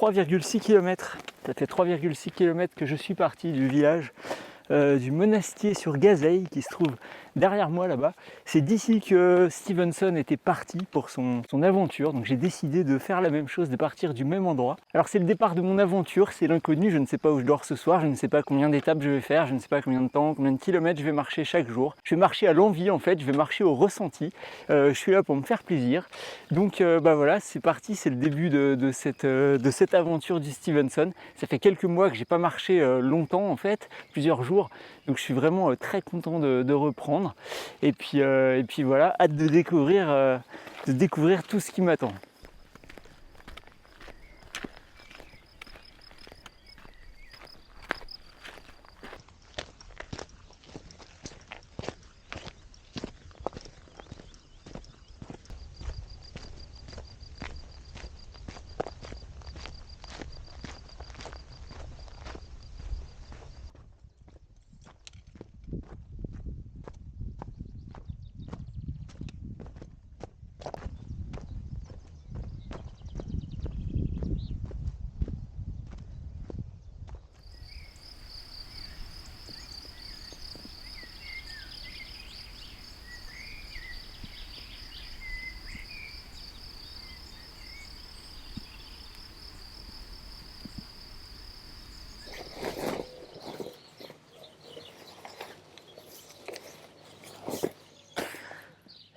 3,6 km. Ça fait 3,6 km que je suis parti du village du Monastier sur Gazeille qui se trouve derrière moi là-bas. C'est d'ici que Stevenson était parti pour son aventure, donc j'ai décidé de faire la même chose, de partir du même endroit. Alors c'est le départ de mon aventure, c'est l'inconnu, je ne sais pas où je dors ce soir, je ne sais pas combien d'étapes je vais faire, je ne sais pas combien de temps, combien de kilomètres je vais marcher chaque jour. Je vais marcher à l'envie en fait, je vais marcher au ressenti, je suis là pour me faire plaisir. Donc bah voilà, c'est parti, c'est le début de cette aventure du Stevenson. Ça fait quelques mois que j'ai pas marché longtemps en fait, plusieurs jours. Donc je suis vraiment très content de reprendre. Et puis voilà, hâte de découvrir tout ce qui m'attend.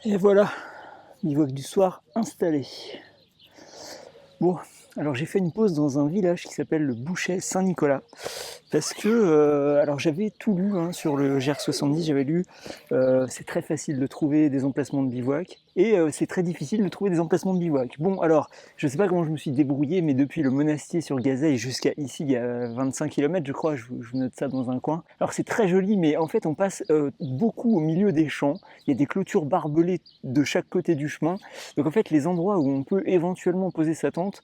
Et voilà, bivouac du soir installé. Bon, alors j'ai fait une pause dans un village qui s'appelle le Bouchet Saint-Nicolas. Parce que, alors j'avais tout lu hein, sur le GR70, j'avais lu c'est très facile de trouver des emplacements de bivouac et c'est très difficile de trouver des emplacements de bivouac. Bon alors, je ne sais pas comment je me suis débrouillé, mais depuis le Monastier sur Gazeille jusqu'à ici, il y a 25 km je crois, je vous note ça dans un coin. Alors c'est très joli, mais en fait on passe beaucoup au milieu des champs, il y a des clôtures barbelées de chaque côté du chemin, donc en fait les endroits où on peut éventuellement poser sa tente,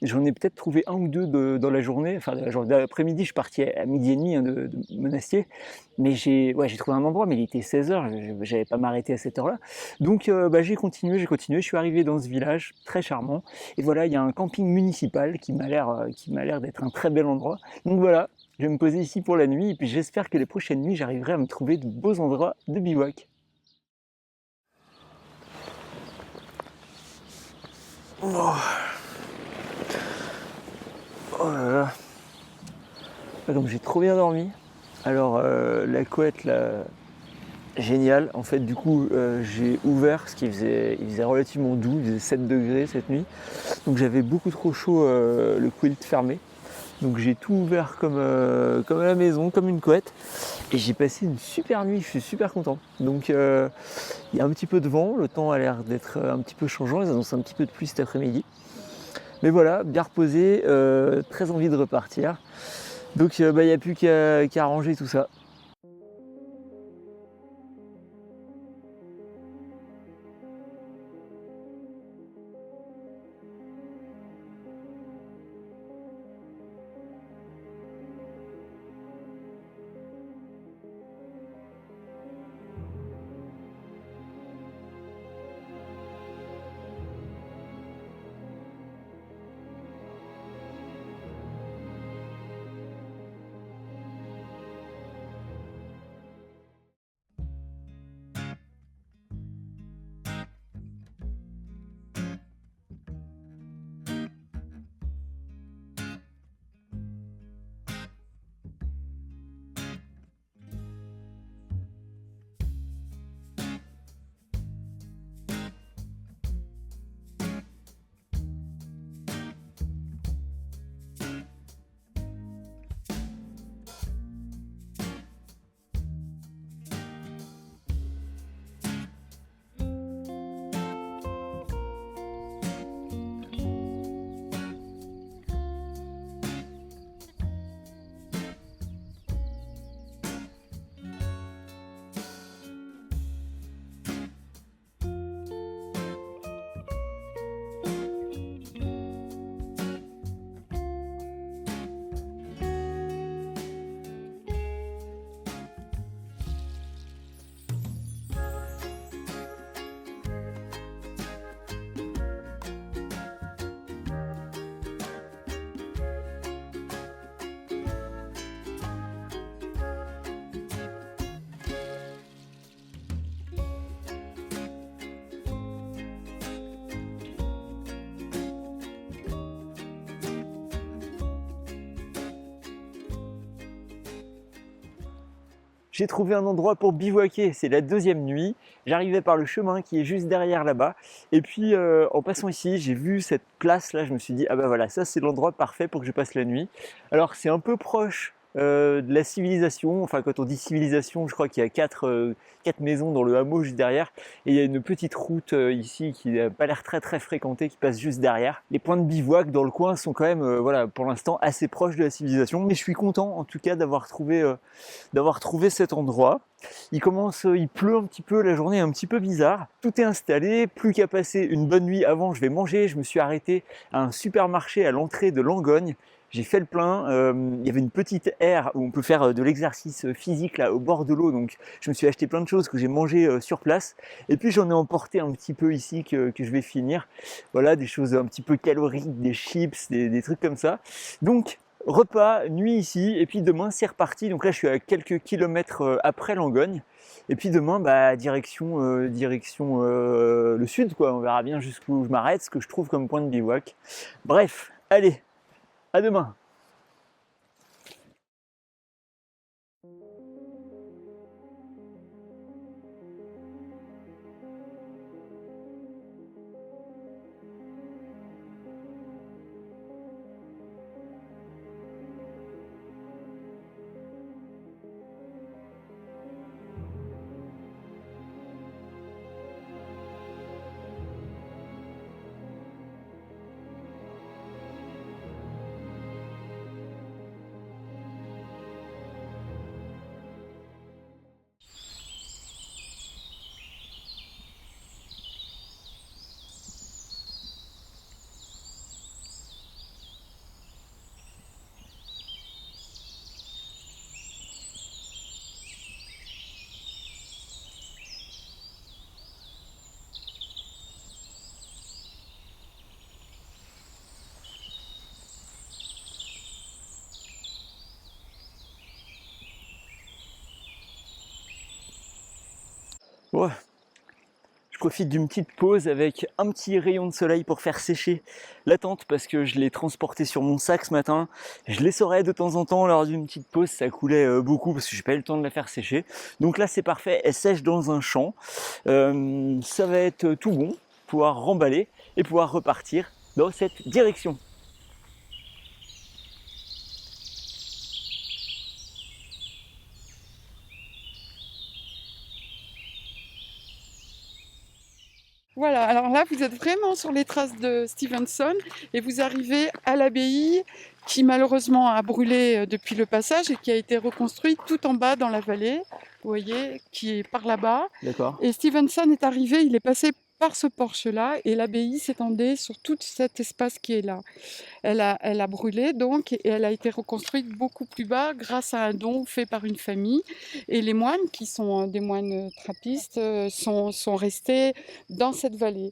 j'en ai peut-être trouvé un ou deux dans la journée, enfin l'après-midi, je suis parti à midi et demi hein, de Monastier, mais j'ai trouvé un endroit, mais il était 16 h, j'avais pas m'arrêter à cette heure-là. Donc bah, j'ai continué, je suis arrivé dans ce village très charmant, et voilà, il y a un camping municipal qui m'a l'air d'être un très bel endroit. Donc voilà, je vais me poser ici pour la nuit, et puis j'espère que les prochaines nuits, j'arriverai à me trouver de beaux endroits de bivouac. Oh, oh là là. Donc j'ai trop bien dormi. Alors la couette là, génial. En fait du coup j'ai ouvert parce il faisait relativement doux, il faisait 7 degrés cette nuit. Donc j'avais beaucoup trop chaud le quilt fermé. Donc j'ai tout ouvert comme à la maison, comme une couette. Et j'ai passé une super nuit, je suis super content. Donc il y a un petit peu de vent, le temps a l'air d'être un petit peu changeant, ils annoncent un petit peu de pluie cet après-midi. Mais voilà, bien reposé, très envie de repartir. Donc il n'y a plus qu'à ranger tout ça. j'ai trouvé un endroit pour bivouaquer, c'est la deuxième nuit. J'arrivais par le chemin qui est juste derrière là-bas. Et puis en passant ici, j'ai vu cette place là, je me suis dit, ah bah voilà, ça c'est l'endroit parfait pour que je passe la nuit. Alors c'est un peu proche de la civilisation, enfin quand on dit civilisation, je crois qu'il y a quatre maisons dans le hameau juste derrière, et il y a une petite route ici qui n'a pas l'air très très fréquentée, qui passe juste derrière. Les points de bivouac dans le coin sont quand même, voilà, pour l'instant assez proches de la civilisation, mais je suis content en tout cas d'avoir trouvé cet endroit. Il pleut un petit peu, la journée est un petit peu bizarre. Tout est installé, plus qu'à passer une bonne nuit avant, je vais manger. Je me suis arrêté à un supermarché à l'entrée de Langogne. J'ai fait le plein, il y avait une petite aire où on peut faire de l'exercice physique là au bord de l'eau, donc je me suis acheté plein de choses que j'ai mangées sur place, et puis j'en ai emporté un petit peu ici que je vais finir. Voilà, des choses un petit peu caloriques, des chips, des trucs comme ça. Donc repas, nuit ici, et puis demain c'est reparti. Donc là je suis à quelques kilomètres après Langogne, et puis demain direction le sud quoi. On verra bien jusqu'où je m'arrête, ce que je trouve comme point de bivouac. Bref, allez, à demain. Ouais. Je profite d'une petite pause avec un petit rayon de soleil pour faire sécher la tente parce que je l'ai transportée sur mon sac ce matin. Je l'essorais de temps en temps lors d'une petite pause, ça coulait beaucoup parce que j'ai pas eu le temps de la faire sécher. Donc là c'est parfait, elle sèche dans un champ. Ça va être tout bon, pouvoir remballer et pouvoir repartir dans cette direction. Voilà, alors là, vous êtes vraiment sur les traces de Stevenson et vous arrivez à l'abbaye qui malheureusement a brûlé depuis le passage et qui a été reconstruite tout en bas dans la vallée, vous voyez, qui est par là-bas. D'accord. Et Stevenson est arrivé, il est passé par ce porche-là et l'abbaye s'étendait sur tout cet espace qui est là. Elle a brûlé donc et elle a été reconstruite beaucoup plus bas grâce à un don fait par une famille. Et les moines, qui sont des moines trappistes, sont restés dans cette vallée.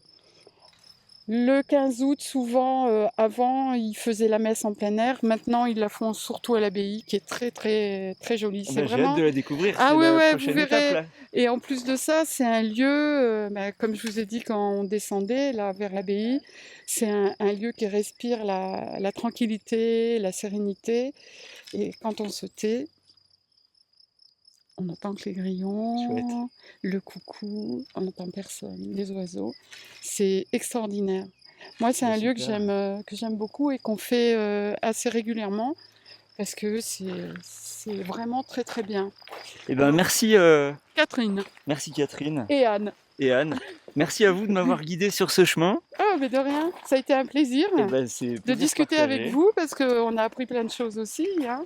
Le 15 août, souvent, avant, ils faisaient la messe en plein air. Maintenant, ils la font surtout à l'abbaye, qui est très, très, très jolie. Ah C'est bah, j'ai hâte de la découvrir, Ah c'est ouais, la ouais, vous prochaine verrez. étape là. Et en plus de ça, c'est un lieu, comme je vous ai dit quand on descendait là vers l'abbaye, c'est un lieu qui respire la tranquillité, la sérénité. Et quand on se tait, on entend que les Chouette. grillons, le coucou, on n'entend personne, les oiseaux. C'est extraordinaire. Moi, c'est Bah, un lieu super. que j'aime beaucoup et qu'on fait assez régulièrement parce que c'est vraiment très très bien. Eh ben merci Catherine Catherine et Anne. et Anne. Merci à vous de m'avoir guidé sur ce chemin. Ah, mais de rien, ça a été un plaisir Et ben c'est de plaisir discuter avec partagé. vous parce qu'on a appris plein de choses aussi, hein.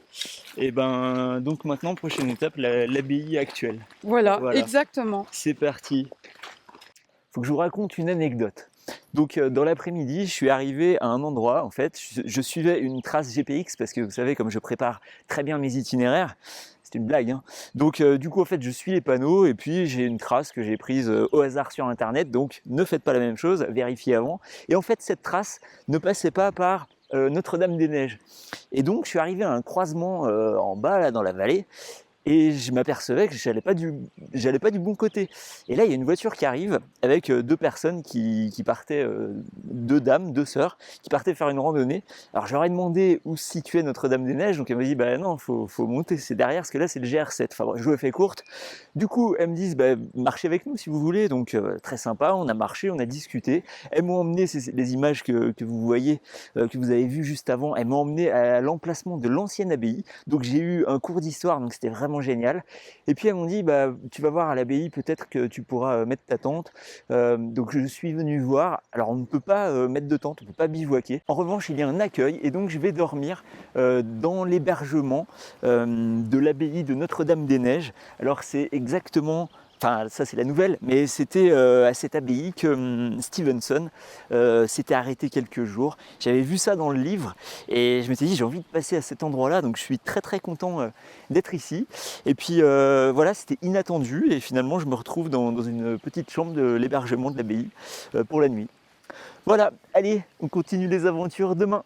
Et ben donc maintenant prochaine étape l'abbaye actuelle. Voilà, Voilà, exactement. c'est parti. Faut que je vous raconte une anecdote. Donc dans l'après-midi, je suis arrivé à un endroit, en fait, je suivais une trace GPX parce que vous savez, comme je prépare très bien mes itinéraires, c'est une blague, hein. Donc du coup, en fait, je suis les panneaux et puis j'ai une trace que j'ai prise au hasard sur Internet. Donc ne faites pas la même chose, vérifiez avant. Et en fait, cette trace ne passait pas par Notre-Dame-des-Neiges. Et donc, je suis arrivé à un croisement en bas, là, dans la vallée. et je m'apercevais que j'allais pas du bon côté. Et là, il y a une voiture qui arrive avec deux personnes qui partaient, deux dames, deux sœurs, qui partaient faire une randonnée. Alors je leur ai demandé où se situait Notre-Dame-des-Neiges, donc elles m'ont dit bah non, faut monter, c'est derrière, parce que là c'est le GR7. Enfin bref, je vous fais courte. Du coup, elles me disent bah marchez avec nous si vous voulez, donc très sympa, on a marché, on a discuté. Elles m'ont emmené, c'est les images que vous voyez, que vous avez vues juste avant, elles m'ont emmené à l'emplacement de l'ancienne abbaye. Donc j'ai eu un cours d'histoire, donc c'était vraiment génial. Et puis elles m'ont dit bah tu vas voir à l'abbaye, peut-être que tu pourras mettre ta tente. Donc je suis venu voir. Alors on ne peut pas mettre de tente, on ne peut pas bivouaquer. En revanche, il y a un accueil et donc je vais dormir dans l'hébergement de l'abbaye de Notre-Dame-des-Neiges. Alors c'est exactement, enfin ça c'est la nouvelle, mais c'était à cette abbaye que Stevenson s'était arrêté quelques jours. J'avais vu ça dans le livre et je m'étais dit j'ai envie de passer à cet endroit-là, donc je suis très très content d'être ici. Et puis voilà, c'était inattendu et finalement je me retrouve dans une petite chambre de l'hébergement de l'abbaye pour la nuit. Voilà, allez, on continue les aventures demain.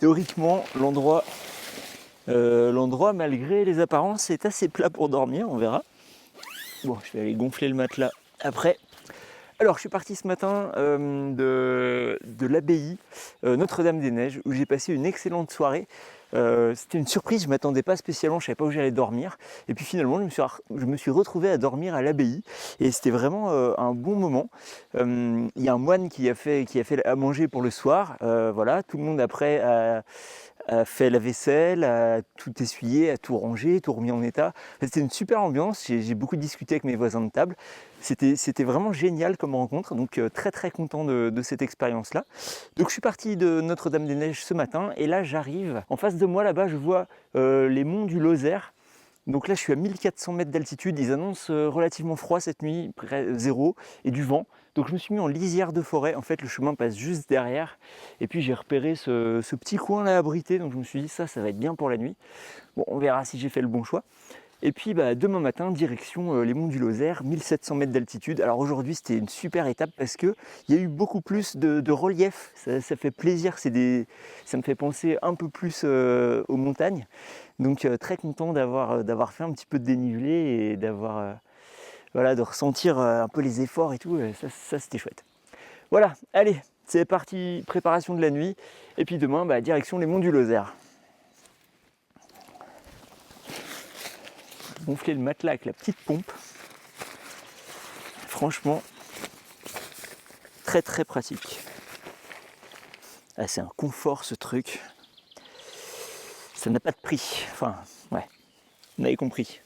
Théoriquement, l'endroit, malgré les apparences, est assez plat pour dormir, on verra. Bon, je vais aller gonfler le matelas après. Alors, je suis parti ce matin de l'abbaye Notre-Dame-des-Neiges, où j'ai passé une excellente soirée. C'était une surprise, je ne m'attendais pas spécialement, je ne savais pas où j'allais dormir. Et puis finalement, je me suis retrouvé à dormir à l'abbaye. Et c'était vraiment un bon moment. Il y a un moine qui a fait à manger pour le soir. Voilà, tout le monde après a fait la vaisselle, a tout essuyé, a tout rangé, tout remis en état. C'était une super ambiance, j'ai beaucoup discuté avec mes voisins de table. C'était vraiment génial comme rencontre, donc très très content de cette expérience-là. Donc je suis parti de Notre-Dame-des-Neiges ce matin, et là j'arrive, en face de moi là-bas je vois les monts du Lozère. Donc là je suis à 1400 mètres d'altitude, ils annoncent relativement froid cette nuit, près zéro, et du vent. Donc je me suis mis en lisière de forêt, en fait le chemin passe juste derrière, et puis j'ai repéré ce petit coin là abrité, donc je me suis dit ça va être bien pour la nuit. Bon, on verra si j'ai fait le bon choix. Et puis demain matin, direction les monts du Lozère, 1700 mètres d'altitude. Alors aujourd'hui c'était une super étape parce qu'il y a eu beaucoup plus de relief, ça fait plaisir, ça me fait penser un peu plus aux montagnes. Donc très content d'avoir fait un petit peu de dénivelé et voilà, de ressentir un peu les efforts et tout, ça c'était chouette. Voilà, allez, c'est parti, préparation de la nuit, et puis demain, direction les monts du Lozère. Gonfler le matelas avec la petite pompe. Franchement, très très pratique. Ah, c'est un confort ce truc. Ça n'a pas de prix. Enfin, ouais, vous avez compris.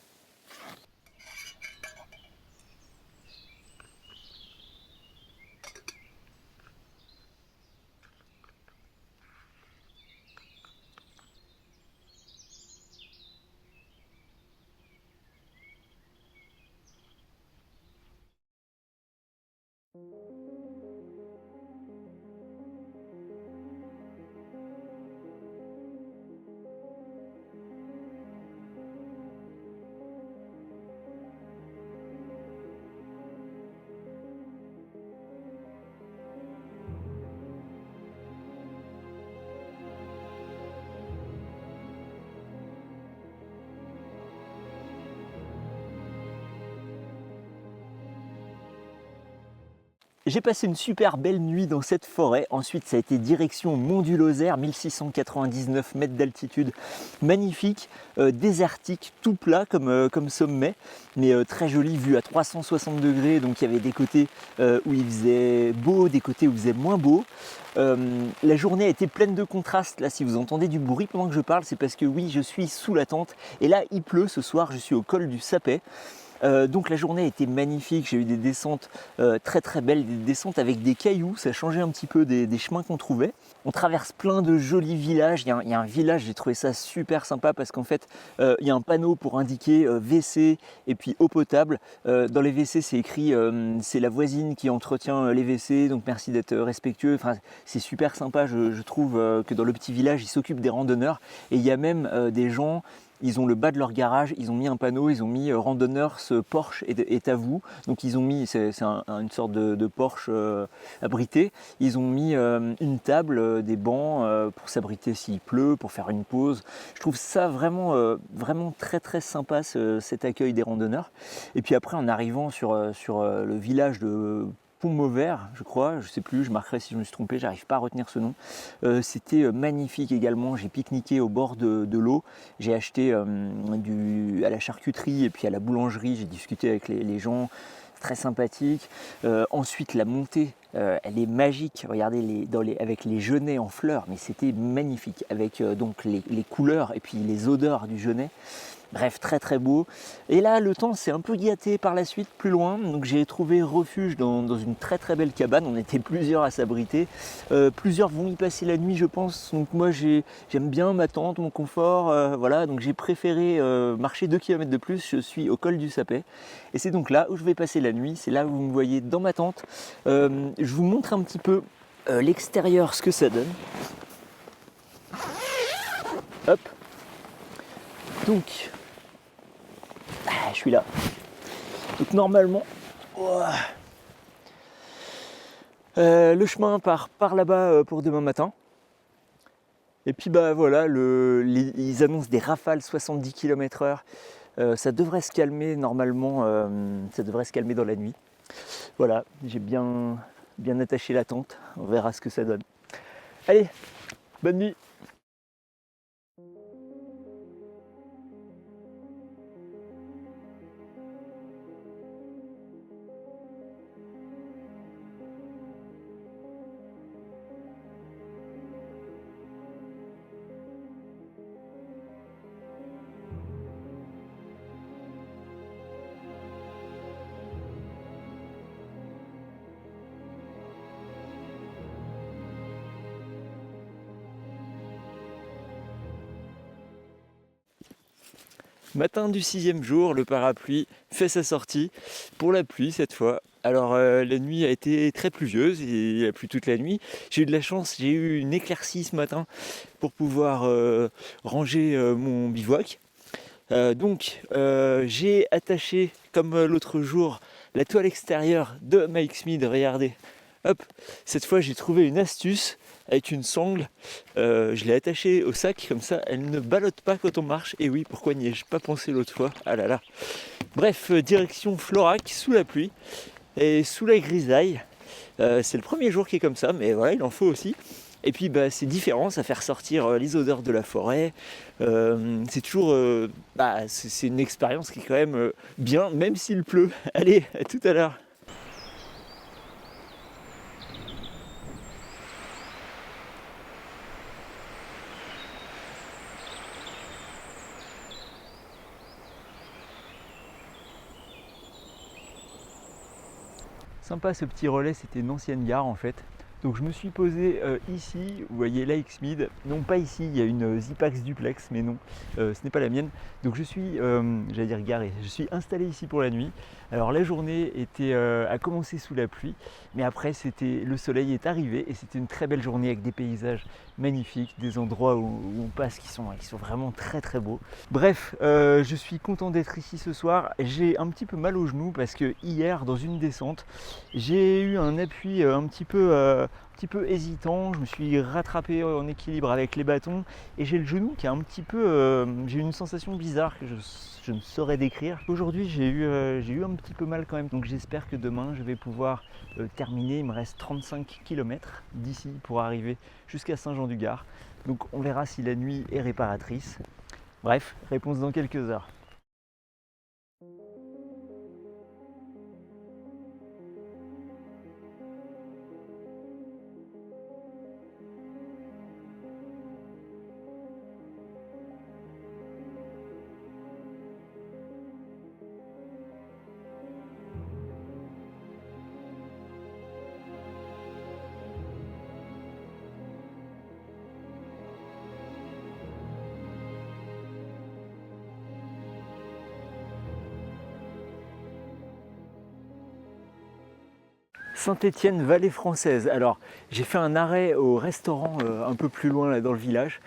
J'ai passé une super belle nuit dans cette forêt. Ensuite, ça a été direction Mont du Lozère, 1699 mètres d'altitude. Magnifique, désertique, tout plat comme sommet, mais très joli, vue à 360 degrés. Donc il y avait des côtés où il faisait beau, des côtés où il faisait moins beau. La journée a été pleine de contrastes. Là, si vous entendez du bruit pendant que je parle, c'est parce que oui, je suis sous la tente. Et là, il pleut ce soir, je suis au col du Sapet. Donc la journée a été magnifique, j'ai eu des descentes très très belles, des descentes avec des cailloux, ça changeait un petit peu des chemins qu'on trouvait. On traverse plein de jolis villages, il y a un village, j'ai trouvé ça super sympa parce qu'en fait il y a un panneau pour indiquer WC et puis eau potable. Dans les WC c'est écrit c'est la voisine qui entretient les WC, donc merci d'être respectueux. Enfin, c'est super sympa, je trouve que dans le petit village ils s'occupent des randonneurs et il y a même des gens. Ils ont le bas de leur garage, ils ont mis un panneau, ils ont mis randonneur, ce Porsche est à vous. Donc ils ont mis, c'est une sorte de Porsche abrité. Ils ont mis une table, des bancs pour s'abriter s'il pleut, pour faire une pause. Je trouve ça vraiment, vraiment très très sympa cet accueil des randonneurs. Et puis après en arrivant sur le village de Pont-Mauvert, je crois, je sais plus, je marquerai si je me suis trompé, j'arrive pas à retenir ce nom. C'était magnifique également, j'ai pique-niqué au bord de l'eau, j'ai acheté à la charcuterie et puis à la boulangerie, j'ai discuté avec les gens, très sympathique. Ensuite la montée, elle est magique, regardez avec les genêts en fleurs, mais c'était magnifique, avec donc les couleurs et puis les odeurs du genêt. Bref, très très beau. Et là, le temps s'est un peu gâté par la suite, plus loin. Donc j'ai trouvé refuge dans une très très belle cabane. On était plusieurs à s'abriter. Plusieurs vont y passer la nuit, je pense. Donc moi, j'aime bien ma tente, mon confort. Voilà, donc j'ai préféré marcher 2 km de plus. Je suis au col du Sapet. Et c'est donc là où je vais passer la nuit. C'est là où vous me voyez dans ma tente. Je vous montre un petit peu l'extérieur, ce que ça donne. Hop. Donc, je suis là. Donc normalement, le chemin part par là-bas pour demain matin. Et puis bah voilà, ils annoncent des rafales 70 km/h. Ça devrait se calmer normalement, ça devrait se calmer dans la nuit. Voilà, j'ai bien attaché la tente. On verra ce que ça donne. Allez, bonne nuit. Matin du 6e jour, le parapluie fait sa sortie pour la pluie cette fois. Alors la nuit a été très pluvieuse, il a plu toute la nuit. J'ai eu de la chance, j'ai eu une éclaircie ce matin pour pouvoir ranger mon bivouac. Donc j'ai attaché comme l'autre jour la toile extérieure de Mike Smith, regardez. Hop, cette fois j'ai trouvé une astuce avec une sangle, je l'ai attachée au sac comme ça, elle ne ballotte pas quand on marche. Et oui, pourquoi n'y ai-je pas pensé l'autre fois? Ah là là. Bref, direction Florac, sous la pluie et sous la grisaille. C'est le premier jour qui est comme ça, mais voilà, il en faut aussi. Et puis bah, c'est différent, ça fait ressortir les odeurs de la forêt. C'est toujours, c'est une expérience qui est quand même bien, même s'il pleut. Allez, à tout à l'heure. Sympa ce petit relais, c'était une ancienne gare en fait. Donc je me suis posé ici, vous voyez la X-Mid, non pas ici, il y a une Zipax Duplex, mais non, ce n'est pas la mienne. Donc je suis, j'allais dire garé, je suis installé ici pour la nuit. Alors la journée a commencé sous la pluie, mais après le soleil est arrivé et c'était une très belle journée avec des paysages magnifiques, des endroits où on passe qui sont vraiment très très beaux. Bref, je suis content d'être ici ce soir. J'ai un petit peu mal au genou parce que hier dans une descente, j'ai eu un appui un petit peu hésitant, je me suis rattrapé en équilibre avec les bâtons et j'ai le genou qui est un petit peu, j'ai une sensation bizarre que je ne saurais décrire. Aujourd'hui j'ai eu un petit peu mal quand même, donc j'espère que demain je vais pouvoir terminer. Il me reste 35 km d'ici pour arriver jusqu'à Saint-Jean-du-Gard, donc on verra si la nuit est réparatrice. Bref, réponse dans quelques heures. Saint-Étienne, vallée française. Alors, j'ai fait un arrêt au restaurant un peu plus loin là dans le village.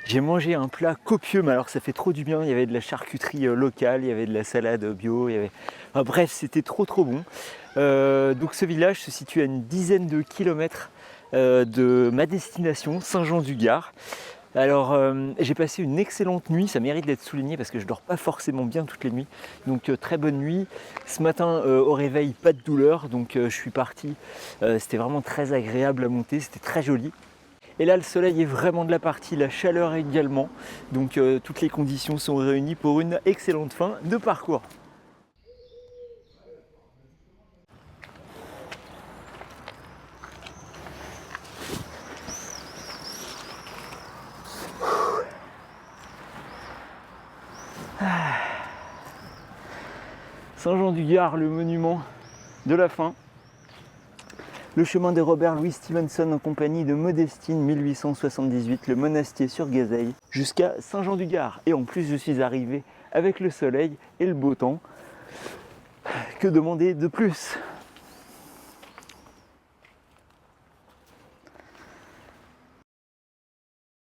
J'ai mangé un plat copieux, mais alors ça fait trop du bien. Il y avait de la charcuterie locale, il y avait de la salade bio, enfin, bref, c'était trop bon. Donc ce village se situe à une dizaine de kilomètres de ma destination, Saint-Jean-du-Gard. Alors j'ai passé une excellente nuit, ça mérite d'être souligné parce que je dors pas forcément bien toutes les nuits. Donc très bonne nuit. Ce matin au réveil, pas de douleur, donc je suis parti. C'était vraiment très agréable à monter, c'était très joli. Et là le soleil est vraiment de la partie, la chaleur également. Donc toutes les conditions sont réunies pour une excellente fin de parcours. Saint-Jean-du-Gard, le monument de la fin. Le chemin de Robert Louis Stevenson en compagnie de Modestine, 1878, le monastier sur Gazeille, jusqu'à Saint-Jean-du-Gard. Et en plus, je suis arrivé avec le soleil et le beau temps. Que demander de plus ?